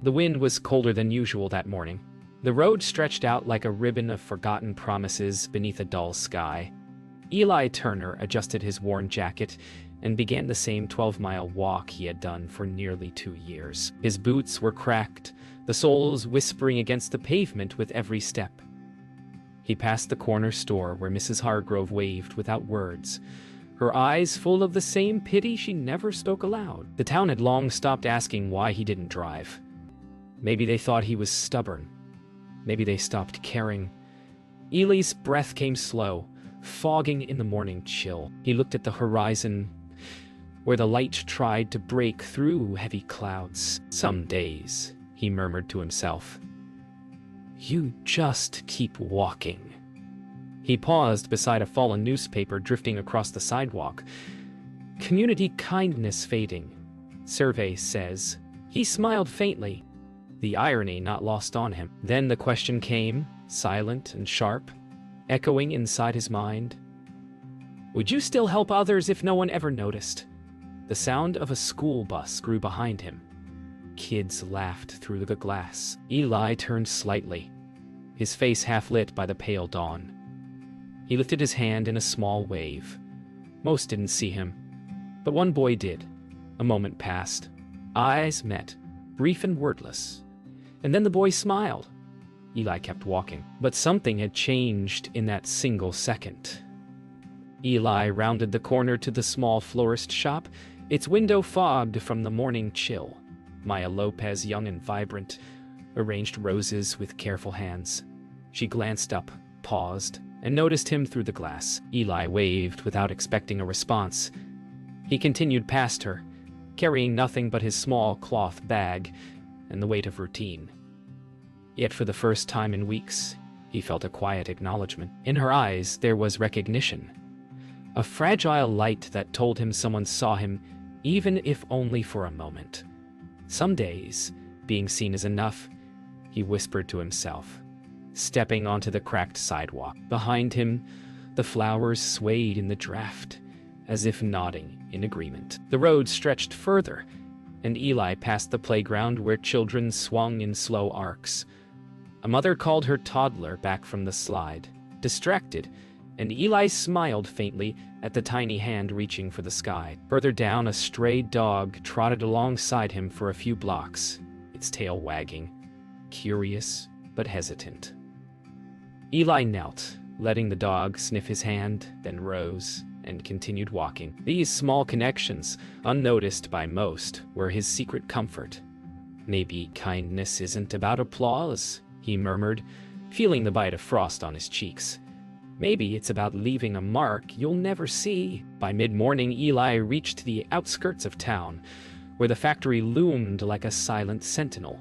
The wind was colder than usual that morning. The road stretched out like a ribbon of forgotten promises beneath a dull sky. Eli Turner adjusted his worn jacket and began the same 12-mile walk he had done for nearly 2 years. His boots were cracked, the soles whispering against the pavement with every step. He passed the corner store where Mrs. Hargrove waved without words, her eyes full of the same pity she never spoke aloud. The town had long stopped asking why he didn't drive. Maybe they thought he was stubborn. Maybe they stopped caring. Eli's breath came slow, fogging in the morning chill. He looked at the horizon, where the light tried to break through heavy clouds. Some days, he murmured to himself, you just keep walking. He paused beside a fallen newspaper drifting across the sidewalk. Community kindness fading, survey says. He smiled faintly, the irony not lost on him. Then the question came, silent and sharp, echoing inside his mind. Would you still help others if no one ever noticed? The sound of a school bus grew behind him. Kids laughed through the glass. Eli turned slightly, his face half lit by the pale dawn. He lifted his hand in a small wave. Most didn't see him, but one boy did. A moment passed. Eyes met, brief and wordless. And then the boy smiled. Eli kept walking, but something had changed in that single second. Eli rounded the corner to the small florist shop, its window fogged from the morning chill. Maya Lopez, young and vibrant, arranged roses with careful hands. She glanced up, paused, and noticed him through the glass. Eli waved without expecting a response. He continued past her, carrying nothing but his small cloth bag and the weight of routine. Yet for the first time in weeks, he felt a quiet acknowledgement. In her eyes, there was recognition. A fragile light that told him someone saw him, even if only for a moment. Some days, being seen is enough, he whispered to himself, stepping onto the cracked sidewalk. Behind him, the flowers swayed in the draft, as if nodding in agreement. The road stretched further, and Eli passed the playground where children swung in slow arcs. A mother called her toddler back from the slide, distracted, and Eli smiled faintly at the tiny hand reaching for the sky. Further down, a stray dog trotted alongside him for a few blocks, its tail wagging, curious but hesitant. Eli knelt, letting the dog sniff his hand, then rose and continued walking. These small connections, unnoticed by most, were his secret comfort. Maybe kindness isn't about applause, he murmured, feeling the bite of frost on his cheeks. Maybe it's about leaving a mark you'll never see. By mid-morning, Eli reached the outskirts of town, where the factory loomed like a silent sentinel.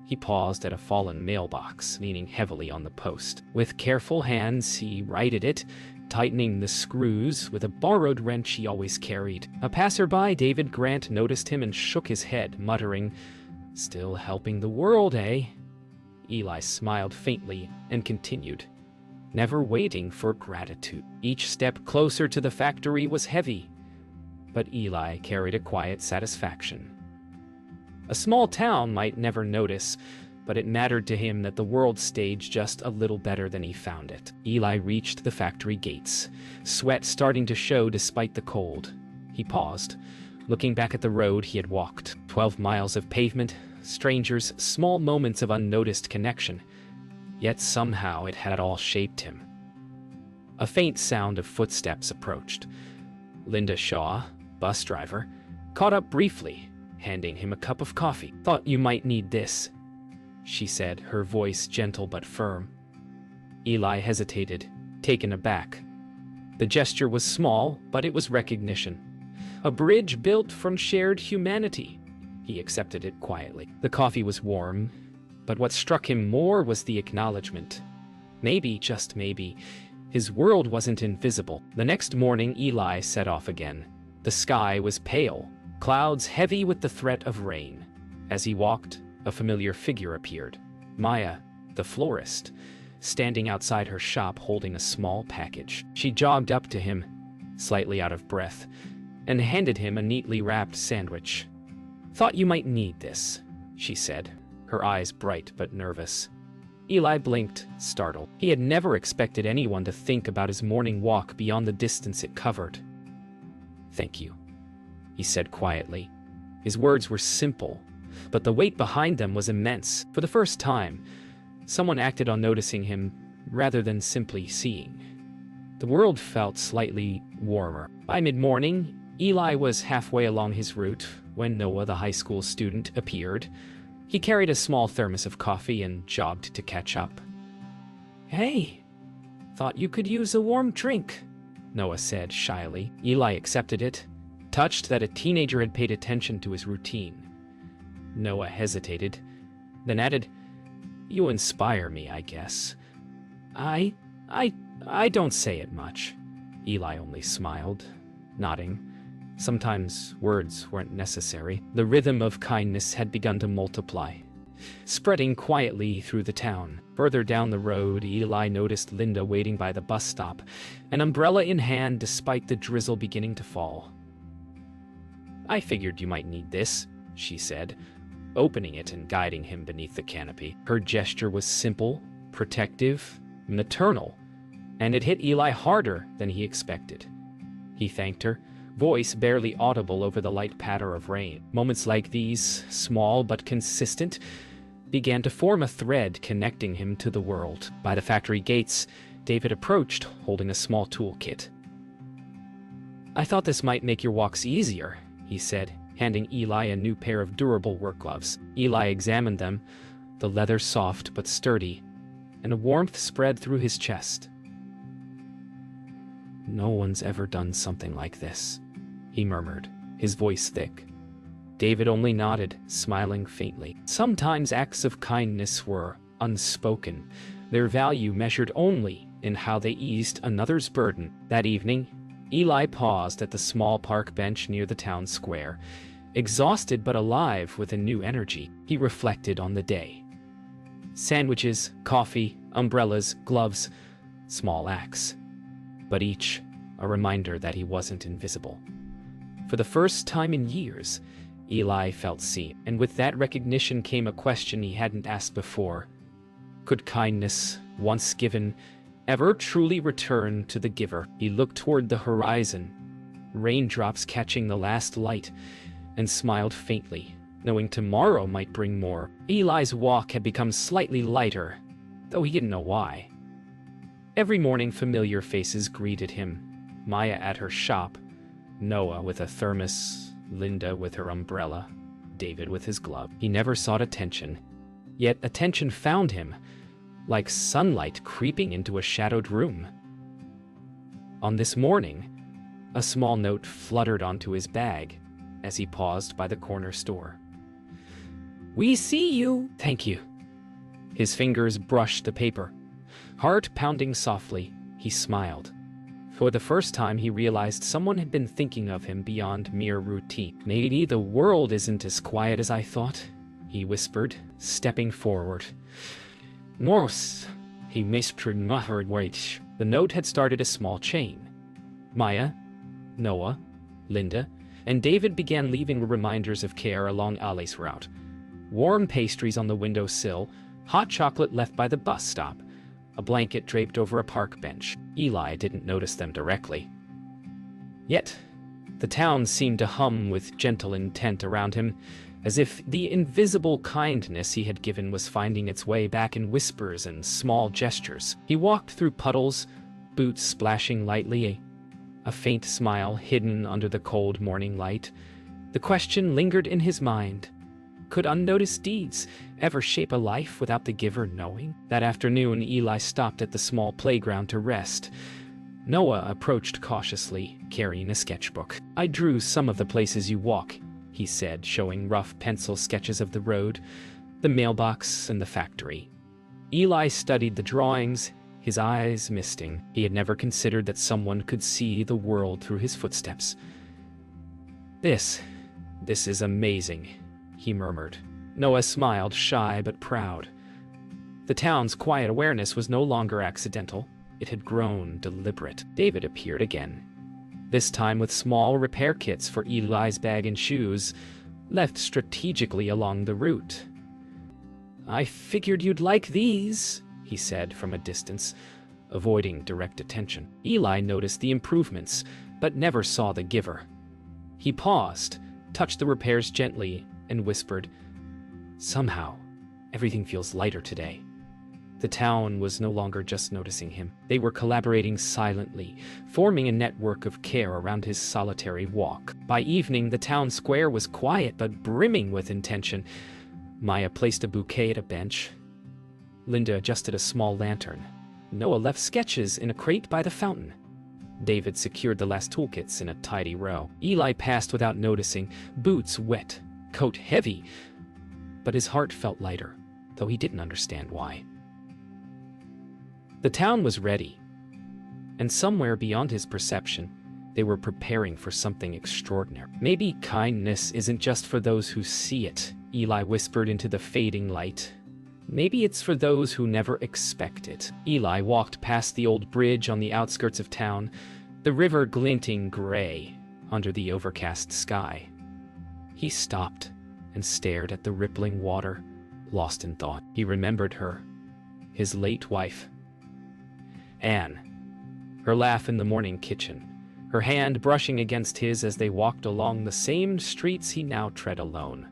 He paused at a fallen mailbox, leaning heavily on the post. With careful hands, he righted it, tightening the screws with a borrowed wrench he always carried. A passerby, David Grant, noticed him and shook his head, muttering, "Still helping the world, eh?" Eli smiled faintly and continued, never waiting for gratitude. Each step closer to the factory was heavy, but Eli carried a quiet satisfaction. A small town might never notice, but it mattered to him that the world staged just a little better than he found it. Eli reached the factory gates, sweat starting to show despite the cold. He paused, looking back at the road he had walked. 12 miles of pavement, strangers, small moments of unnoticed connection. Yet somehow it had all shaped him. A faint sound of footsteps approached. Linda Shaw, bus driver, caught up briefly, handing him a cup of coffee. "Thought you might need this," she said, her voice gentle but firm. Eli hesitated, taken aback. The gesture was small, but it was recognition. A bridge built from shared humanity. He accepted it quietly. The coffee was warm, but what struck him more was the acknowledgement. Maybe, just maybe, his world wasn't invisible. The next morning, Eli set off again. The sky was pale, clouds heavy with the threat of rain. As he walked, a familiar figure appeared. Maya, the florist, standing outside her shop holding a small package. She jogged up to him, slightly out of breath, and handed him a neatly wrapped sandwich. "Thought you might need this," she said, her eyes bright but nervous. Eli blinked, startled. He had never expected anyone to think about his morning walk beyond the distance it covered. "Thank you," he said quietly. His words were simple, but the weight behind them was immense. For the first time, someone acted on noticing him rather than simply seeing. The world felt slightly warmer. By mid-morning, Eli was halfway along his route when Noah, the high school student, appeared. He carried a small thermos of coffee and jogged to catch up. "Hey, thought you could use a warm drink," Noah said shyly. Eli accepted it, touched that a teenager had paid attention to his routine. Noah hesitated, then added, "You inspire me, I guess." I don't say it much." Eli only smiled, nodding. Sometimes words weren't necessary. The rhythm of kindness had begun to multiply, spreading quietly through the town. Further down the road, Eli noticed Linda waiting by the bus stop, an umbrella in hand despite the drizzle beginning to fall. "I figured you might need this," she said, opening it and guiding him beneath the canopy. Her gesture was simple, protective, maternal, and it hit Eli harder than he expected. He thanked her, voice barely audible over the light patter of rain. Moments like these, small but consistent, began to form a thread connecting him to the world. By the factory gates, David approached, holding a small toolkit. "I thought this might make your walks easier," he said, handing Eli a new pair of durable work gloves. Eli examined them, the leather soft but sturdy, and a warmth spread through his chest. "No one's ever done something like this," he murmured, his voice thick. David only nodded, smiling faintly. Sometimes acts of kindness were unspoken, their value measured only in how they eased another's burden. That evening, Eli paused at the small park bench near the town square, exhausted but alive with a new energy. He reflected on the day. Sandwiches, coffee, umbrellas, gloves, small acts, but each a reminder that he wasn't invisible. For the first time in years, Eli felt seen, and with that recognition came a question he hadn't asked before. Could kindness, once given, ever truly return to the giver? He looked toward the horizon, raindrops catching the last light, and smiled faintly, knowing tomorrow might bring more. Eli's walk had become slightly lighter, though he didn't know why. Every morning familiar faces greeted him. Maya at her shop, Noah with a thermos, Linda with her umbrella, David with his glove. He never sought attention, yet attention found him, like sunlight creeping into a shadowed room. On this morning, a small note fluttered onto his bag as he paused by the corner store. "We see you." "Thank you." His fingers brushed the paper. Heart pounding softly, he smiled. For the first time, he realized someone had been thinking of him beyond mere routine. "Maybe the world isn't as quiet as I thought," he whispered, stepping forward. "Morse," he misheard words. The note had started a small chain. Maya, Noah, Linda, and David began leaving reminders of care along Ali's route. Warm pastries on the windowsill, hot chocolate left by the bus stop, a blanket draped over a park bench. Eli didn't notice them directly. Yet, the town seemed to hum with gentle intent around him, as if the invisible kindness he had given was finding its way back in whispers and small gestures. He walked through puddles, boots splashing lightly, a faint smile hidden under the cold morning light. The question lingered in his mind. Could unnoticed deeds ever shape a life without the giver knowing? That afternoon, Eli stopped at the small playground to rest. Noah approached cautiously, carrying a sketchbook. "I drew some of the places you walk," he said, showing rough pencil sketches of the road, the mailbox, and the factory. Eli studied the drawings, his eyes misting. He had never considered that someone could see the world through his footsteps. This is amazing," he murmured. Noah smiled, shy but proud. The town's quiet awareness was no longer accidental. It had grown deliberate. David appeared again, this time with small repair kits for Eli's bag and shoes, left strategically along the route. "I figured you'd like these," he said from a distance, avoiding direct attention. Eli noticed the improvements, but never saw the giver. He paused, touched the repairs gently, and whispered, "Somehow, everything feels lighter today." The town was no longer just noticing him. They were collaborating silently, forming a network of care around his solitary walk. By evening, the town square was quiet but brimming with intention. Maya placed a bouquet at a bench. Linda adjusted a small lantern. Noah left sketches in a crate by the fountain. David secured the last toolkits in a tidy row. Eli passed without noticing, boots wet, coat heavy, but his heart felt lighter, though he didn't understand why. The town was ready, and somewhere beyond his perception, they were preparing for something extraordinary. "Maybe kindness isn't just for those who see it," Eli whispered into the fading light. "Maybe it's for those who never expect it." Eli walked past the old bridge on the outskirts of town, the river glinting gray under the overcast sky. He stopped and stared at the rippling water, lost in thought. He remembered her, his late wife, Anne, her laugh in the morning kitchen, her hand brushing against his as they walked along the same streets he now tread alone.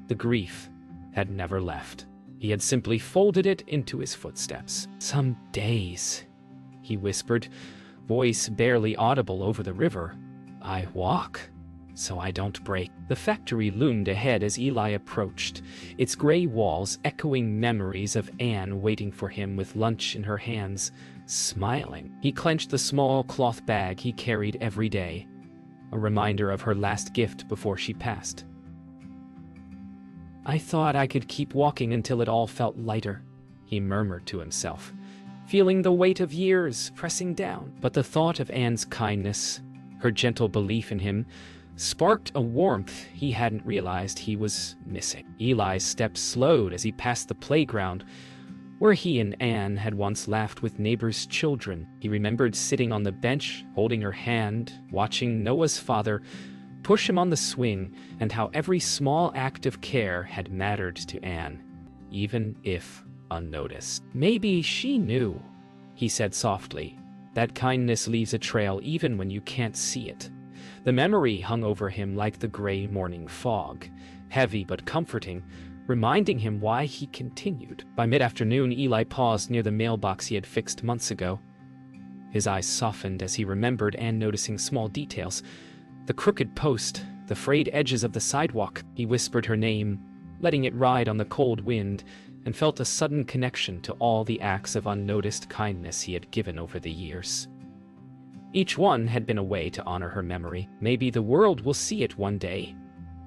The grief had never left. He had simply folded it into his footsteps. "Some days," he whispered, voice barely audible over the river, "I walk so I don't break." The factory loomed ahead as Eli approached, its gray walls echoing memories of Anne waiting for him with lunch in her hands, smiling. He clenched the small cloth bag he carried every day, a reminder of her last gift before she passed. "I thought I could keep walking until it all felt lighter," he murmured to himself, feeling the weight of years pressing down. But the thought of Anne's kindness, her gentle belief in him, sparked a warmth he hadn't realized he was missing. Eli's steps slowed as he passed the playground, where he and Anne had once laughed with neighbors' children. He remembered sitting on the bench, holding her hand, watching Noah's father push him on the swing, and how every small act of care had mattered to Anne, even if unnoticed. "Maybe she knew," he said softly, "that kindness leaves a trail even when you can't see it." The memory hung over him like the gray morning fog, heavy but comforting, reminding him why he continued. By mid-afternoon, Eli paused near the mailbox he had fixed months ago. His eyes softened as he remembered Anne noticing small details. The crooked post, the frayed edges of the sidewalk. He whispered her name, letting it ride on the cold wind, and felt a sudden connection to all the acts of unnoticed kindness he had given over the years. Each one had been a way to honor her memory. "Maybe the world will see it one day,"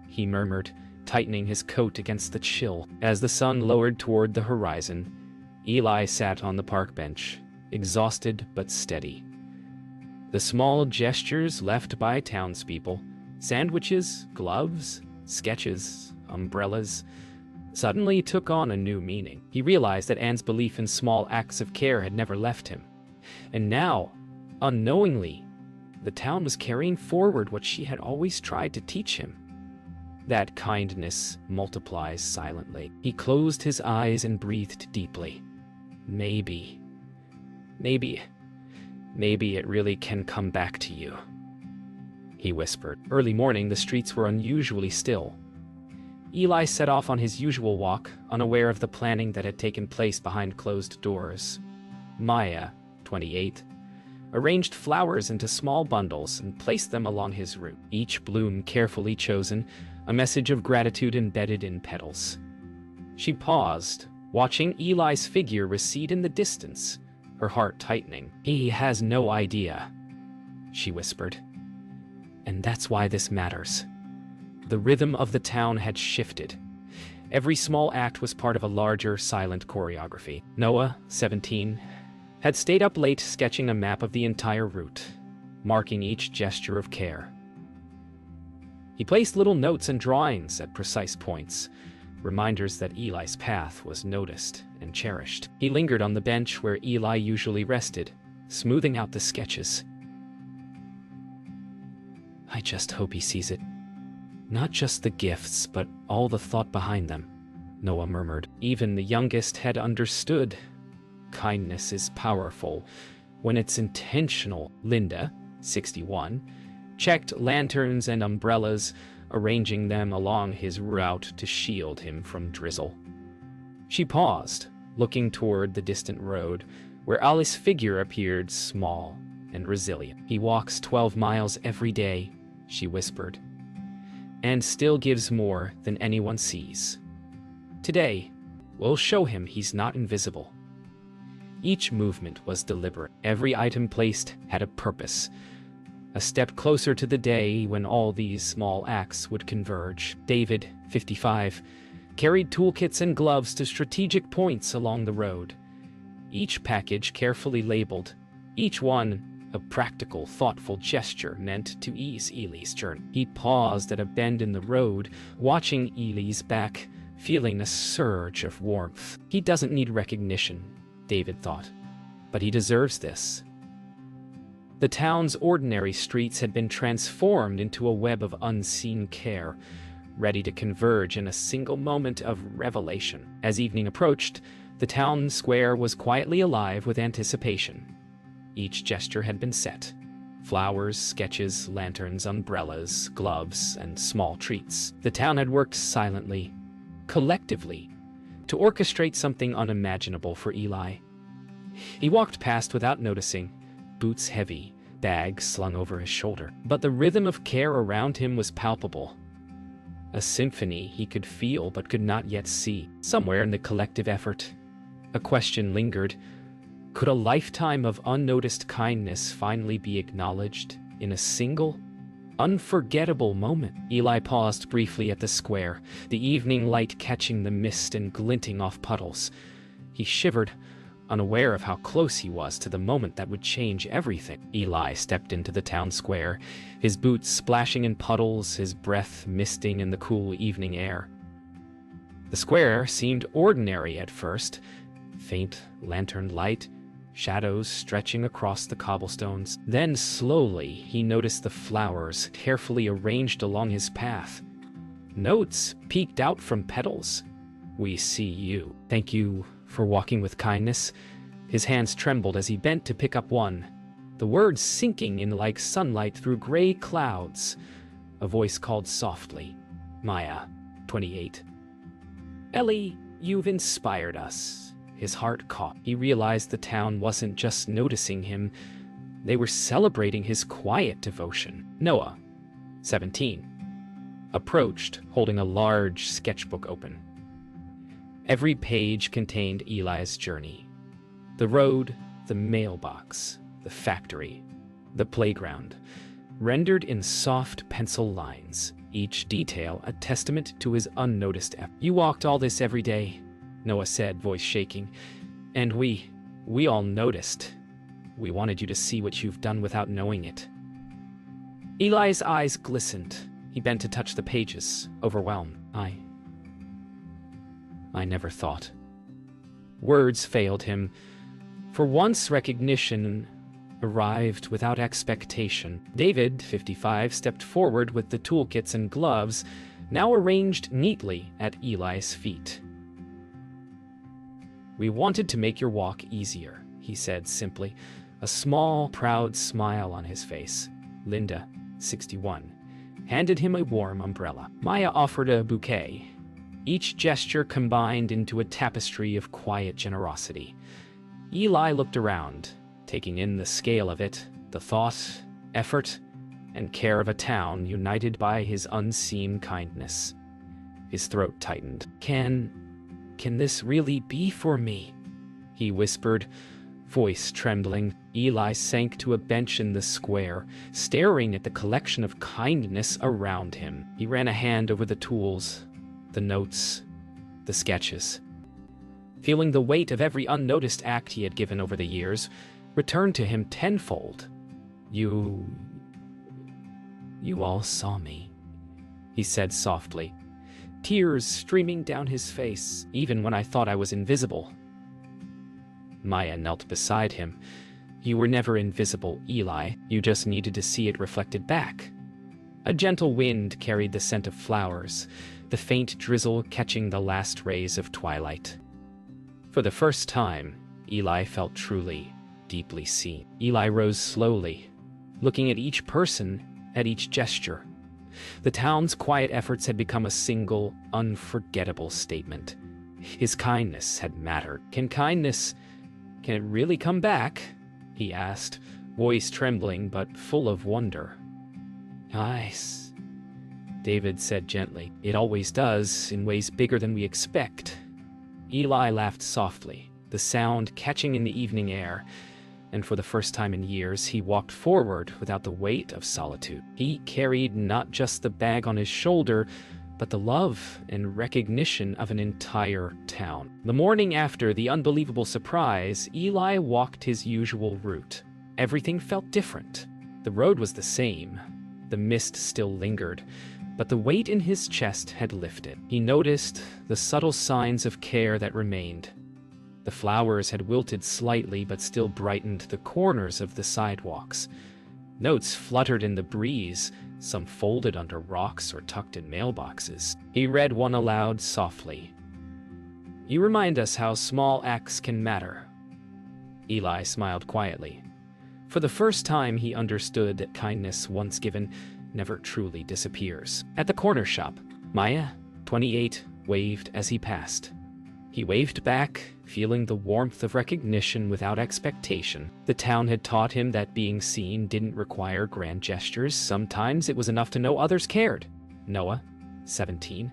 he murmured, tightening his coat against the chill. As the sun lowered toward the horizon, Eli sat on the park bench, exhausted but steady. The small gestures left by townspeople, sandwiches, gloves, sketches, umbrellas, suddenly took on a new meaning. He realized that Anne's belief in small acts of care had never left him. And now, unknowingly, the town was carrying forward what she had always tried to teach him. That kindness multiplies silently. He closed his eyes and breathed deeply. Maybe it really can come back to you," he whispered. Early morning, the streets were unusually still. Eli set off on his usual walk, unaware of the planning that had taken place behind closed doors. Maya, 28, arranged flowers into small bundles and placed them along his route, each bloom carefully chosen, a message of gratitude embedded in petals. She paused, watching Eli's figure recede in the distance, her heart tightening. "He has no idea," she whispered. "And that's why this matters." The rhythm of the town had shifted. Every small act was part of a larger, silent choreography. Noah, 17, had stayed up late sketching a map of the entire route, marking each gesture of care. He placed little notes and drawings at precise points, reminders that Eli's path was noticed and cherished. He lingered on the bench where Eli usually rested, smoothing out the sketches. "I just hope he sees it. Not just the gifts, but all the thought behind them. Noah murmured. Even the youngest had understood. Kindness is powerful when it's intentional. Linda, 61, checked lanterns and umbrellas, arranging them along his route to shield him from drizzle. She paused, looking toward the distant road, where Ali's figure appeared small and resilient. He walks 12 miles every day, she whispered, and still gives more than anyone sees. Today, we'll show him he's not invisible. Each movement was deliberate. Every item placed had a purpose. A step closer to the day when all these small acts would converge. David, 55, carried toolkits and gloves to strategic points along the road. Each package carefully labeled, each one a practical, thoughtful gesture meant to ease Ely's journey. He paused at a bend in the road, watching Ely's back, feeling a surge of warmth. He doesn't need recognition, David thought, but he deserves this. The town's ordinary streets had been transformed into a web of unseen care, ready to converge in a single moment of revelation. As evening approached, the town square was quietly alive with anticipation. Each gesture had been set. Flowers, sketches, lanterns, umbrellas, gloves, and small treats. The town had worked silently, collectively, to orchestrate something unimaginable for Eli. He walked past without noticing, boots heavy, bag slung over his shoulder. But the rhythm of care around him was palpable. A symphony he could feel but could not yet see. Somewhere in the collective effort, a question lingered. Could a lifetime of unnoticed kindness finally be acknowledged in a single, unforgettable moment? Eli paused briefly at the square, the evening light catching the mist and glinting off puddles. He shivered, unaware of how close he was to the moment that would change everything. Eli stepped into the town square, his boots splashing in puddles, his breath misting in the cool evening air. The square seemed ordinary at first, faint lantern light, shadows stretching across the cobblestones. Then slowly he noticed the flowers carefully arranged along his path. Notes peeked out from petals. "We see you. Thank you for walking with kindness." His hands trembled as he bent to pick up one, the words sinking in like sunlight through gray clouds. A voice called softly, "Maya, 28. Ellie, you've inspired us." His heart caught. He realized the town wasn't just noticing him, they were celebrating his quiet devotion. Noah, 17, approached, holding a large sketchbook open. Every page contained Eli's journey. The road, the mailbox, the factory, the playground, rendered in soft pencil lines, each detail a testament to his unnoticed effort. "You walked all this every day," Noah said, voice shaking. "And we all noticed. We wanted you to see what you've done without knowing it." Eli's eyes glistened. He bent to touch the pages, overwhelmed. I never thought. Words failed him. For once, recognition arrived without expectation. David, 55, stepped forward with the toolkits and gloves, now arranged neatly at Eli's feet. "We wanted to make your walk easier," he said simply, a small, proud smile on his face. Linda, 61, handed him a warm umbrella. Maya offered a bouquet, each gesture combined into a tapestry of quiet generosity. Eli looked around, taking in the scale of it, the thought, effort, and care of a town united by his unseen kindness. His throat tightened. Can this really be for me?" he whispered, voice trembling. Eli sank to a bench in the square, staring at the collection of kindness around him. He ran a hand over the tools, the notes, the sketches. Feeling the weight of every unnoticed act he had given over the years returned to him tenfold. You all saw me," he said softly, tears streaming down his face, "even when I thought I was invisible." Maya knelt beside him. "You were never invisible, Eli. You just needed to see it reflected back." A gentle wind carried the scent of flowers, the faint drizzle catching the last rays of twilight. For the first time, Eli felt truly, deeply seen. Eli rose slowly, looking at each person, at each gesture. The town's quiet efforts had become a single, unforgettable statement. His kindness had mattered. Can it really come back? He asked, voice trembling but full of wonder. Yes, David said gently. It always does, in ways bigger than we expect. Eli laughed softly, the sound catching in the evening air, and for the first time in years, he walked forward without the weight of solitude. He carried not just the bag on his shoulder, but the love and recognition of an entire town. The morning after the unbelievable surprise, Eli walked his usual route. Everything felt different. The road was the same. The mist still lingered, but the weight in his chest had lifted. He noticed the subtle signs of care that remained. The flowers had wilted slightly but still brightened the corners of the sidewalks. Notes fluttered in the breeze, some folded under rocks or tucked in mailboxes. He read one aloud softly. You remind us how small acts can matter. Eli smiled quietly. For the first time, he understood that kindness once given never truly disappears. At the corner shop, Maya, 28, waved as he passed. He waved back, feeling the warmth of recognition without expectation. The town had taught him that being seen didn't require grand gestures. Sometimes it was enough to know others cared. Noah, 17,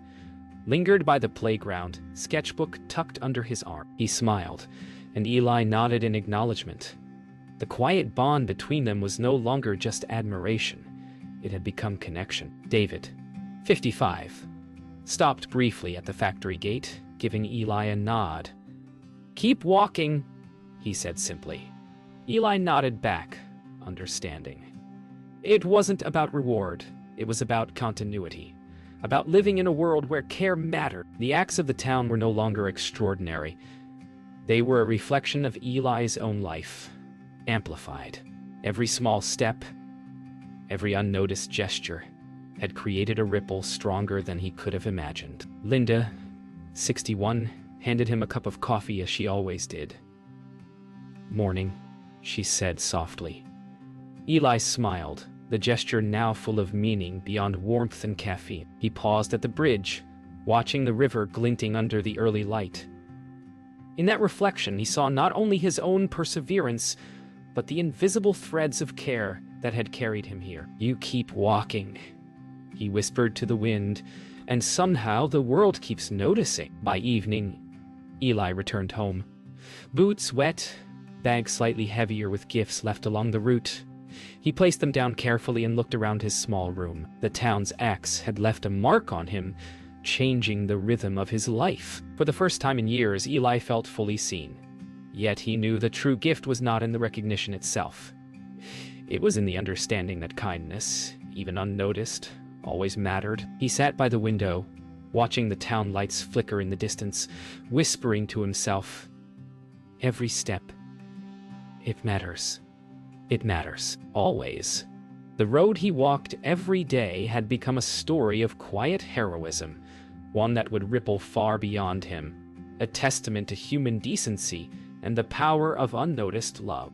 lingered by the playground, sketchbook tucked under his arm. He smiled, and Eli nodded in acknowledgement. The quiet bond between them was no longer just admiration. It had become connection. David, 55, stopped briefly at the factory gate, giving Eli a nod. Keep walking, he said simply. Eli nodded back, understanding. It wasn't about reward. It was about continuity. About living in a world where care mattered. The acts of the town were no longer extraordinary. They were a reflection of Eli's own life, amplified. Every small step, every unnoticed gesture, had created a ripple stronger than he could have imagined. Linda, 61, handed him a cup of coffee as she always did. Morning, she said softly. Eli smiled, the gesture now full of meaning beyond warmth and caffeine. He paused at the bridge, watching the river glinting under the early light. In that reflection, he saw not only his own perseverance, but the invisible threads of care that had carried him here. You keep walking, he whispered to the wind, and somehow the world keeps noticing. By evening, Eli returned home. Boots wet, bag slightly heavier with gifts left along the route. He placed them down carefully and looked around his small room. The town's axe had left a mark on him, changing the rhythm of his life. For the first time in years, Eli felt fully seen. Yet he knew the true gift was not in the recognition itself. It was in the understanding that kindness, even unnoticed, always mattered. He sat by the window, watching the town lights flicker in the distance, whispering to himself, every step, it matters. It matters. Always. The road he walked every day had become a story of quiet heroism, one that would ripple far beyond him, a testament to human decency and the power of unnoticed love.